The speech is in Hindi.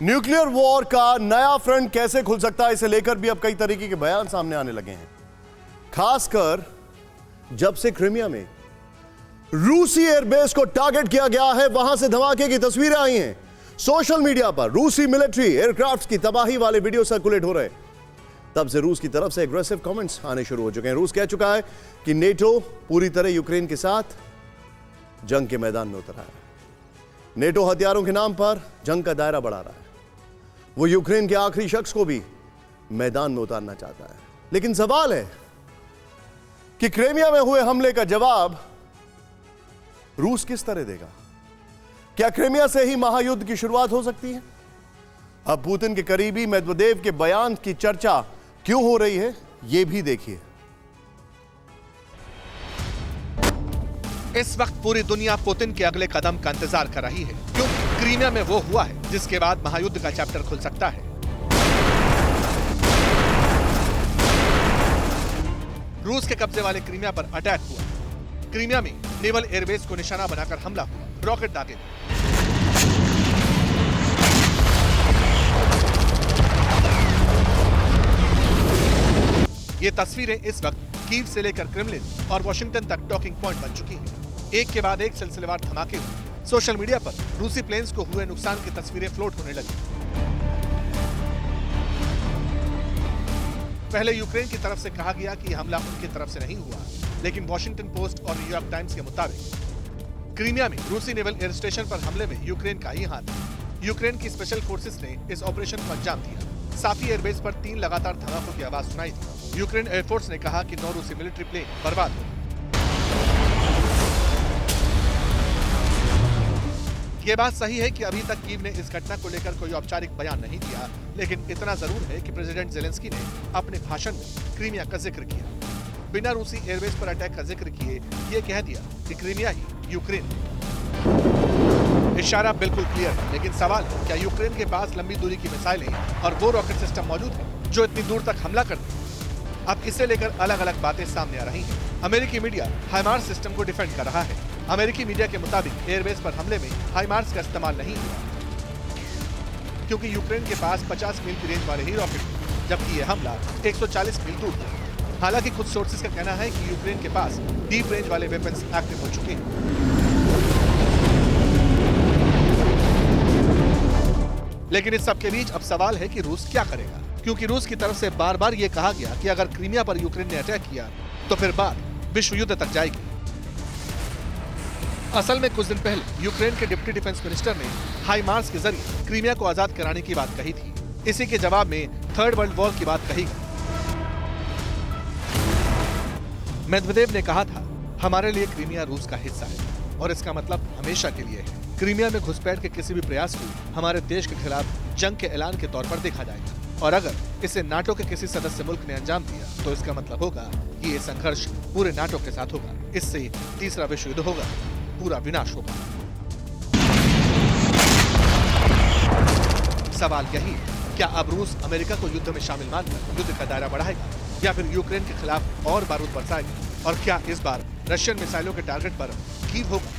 न्यूक्लियर वॉर का नया फ्रंट कैसे खुल सकता है, इसे लेकर भी अब कई तरीके के बयान सामने आने लगे हैं। खासकर जब से क्रीमिया में रूसी एयरबेस को टारगेट किया गया है, वहां से धमाके की तस्वीरें आई हैं। सोशल मीडिया पर रूसी मिलिट्री एयरक्राफ्ट की तबाही वाले वीडियो सर्कुलेट हो रहे हैं। तब से रूस की तरफ से एग्रेसिव कमेंट्स आने शुरू हो चुके हैं। रूस कह चुका है कि नेटो पूरी तरह यूक्रेन के साथ जंग के मैदान में उतर आया है। नेटो हथियारों के नाम पर जंग का दायरा बढ़ा रहा है। वो यूक्रेन के आखिरी शख्स को भी मैदान में उतारना चाहता है। लेकिन सवाल है कि क्रीमिया में हुए हमले का जवाब रूस किस तरह देगा? क्या क्रीमिया से ही महायुद्ध की शुरुआत हो सकती है? अब पुतिन के करीबी मेदवेदेव के बयान की चर्चा क्यों हो रही है, यह भी देखिए। इस वक्त पूरी दुनिया पुतिन के अगले कदम का इंतजार कर रही है, क्योंकि क्रीमिया में वो हुआ है जिसके बाद महायुद्ध का चैप्टर खुल सकता है। रूस के कब्जे वाले क्रीमिया पर अटैक हुआ। क्रीमिया में नेवल एयरबेस को निशाना बनाकर हमला हुआ, रॉकेट दागे। ये तस्वीरें इस वक्त कीव से लेकर क्रेमलिन और वॉशिंगटन तक टॉकिंग पॉइंट बन चुकी हैं। एक के बाद एक सिलसिलेवार धमाके हुए। सोशल मीडिया पर रूसी प्लेन्स को हुए नुकसान की तस्वीरें फ्लोट होने लगी। पहले यूक्रेन की तरफ से कहा गया कि यह हमला उनकी तरफ से नहीं हुआ, लेकिन वॉशिंगटन पोस्ट और न्यूयॉर्क टाइम्स के मुताबिक क्रीमिया में रूसी नेवल एयर स्टेशन पर हमले में यूक्रेन का ही हाथ है। यूक्रेन की स्पेशल फोर्सेस ने इस ऑपरेशन को अंजाम दिया। साफी एयरबेस पर 3 लगातार धमाकों की आवाज सुनाई दी। यूक्रेन एयरफोर्स ने कहा कि 9 रूसी मिलिट्री प्लेन बर्बाद हो। ये बात सही है कि अभी तक कीव ने इस घटना को लेकर कोई औपचारिक बयान नहीं दिया, लेकिन इतना जरूर है कि प्रेसिडेंट जेलेंस्की ने अपने भाषण में क्रीमिया का जिक्र किया। बिना रूसी एयरबेस पर अटैक का जिक्र किए ये कह दिया कि क्रीमिया ही यूक्रेन। इशारा बिल्कुल क्लियर है, लेकिन सवाल है क्या यूक्रेन के पास लंबी दूरी की मिसाइलें और वो रॉकेट सिस्टम मौजूद है जो इतनी दूर तक हमला कर दे? अब इसे लेकर अलग अलग बातें सामने आ रही हैं। अमेरिकी मीडिया हाइमार्स सिस्टम को डिफेंड कर रहा है। अमेरिकी मीडिया के मुताबिक एयरबेस पर हमले में हाइमार्स का इस्तेमाल नहीं हुआ, क्योंकि यूक्रेन के पास 50 मील की रेंज वाले ही रॉकेट थे, जबकि यह हमला 140 मील दूर था। हालांकि कुछ सोर्सेज का कहना है कि यूक्रेन के पास डीप रेंज वाले वेपन्स एक्टिव हो चुके हैं। लेकिन इस सब के बीच अब सवाल है कि रूस क्या करेगा, क्योंकि रूस की तरफ से बार बार ये कहा गया कि अगर क्रीमिया पर यूक्रेन ने अटैक किया तो फिर बात विश्व युद्ध तक जाएगी। असल में कुछ दिन पहले यूक्रेन के डिप्टी डिफेंस मिनिस्टर ने हाइमार्स के जरिए क्रीमिया को आजाद कराने की बात कही थी। इसी के जवाब में थर्ड वर्ल्ड वॉर की बात कही गई। मेदवेदेव ने कहा था, हमारे लिए क्रीमिया रूस का हिस्सा है और इसका मतलब हमेशा के लिए है। क्रीमिया में घुसपैठ के किसी भी प्रयास को हमारे देश के खिलाफ जंग के ऐलान के तौर पर देखा जाएगा, और अगर इसे नाटो के किसी सदस्य मुल्क ने अंजाम दिया तो इसका मतलब होगा कि ये संघर्ष पूरे नाटो के साथ होगा। इससे तीसरा विश्व युद्ध होगा, पूरा विनाश होगा। सवाल यही है, क्या अब रूस अमेरिका को युद्ध में शामिल मानकर युद्ध का दायरा बढ़ाएगा या फिर यूक्रेन के खिलाफ और बारूद बरसाएगा? और क्या इस बार रशियन मिसाइलों के टारगेट पर कीव होगा?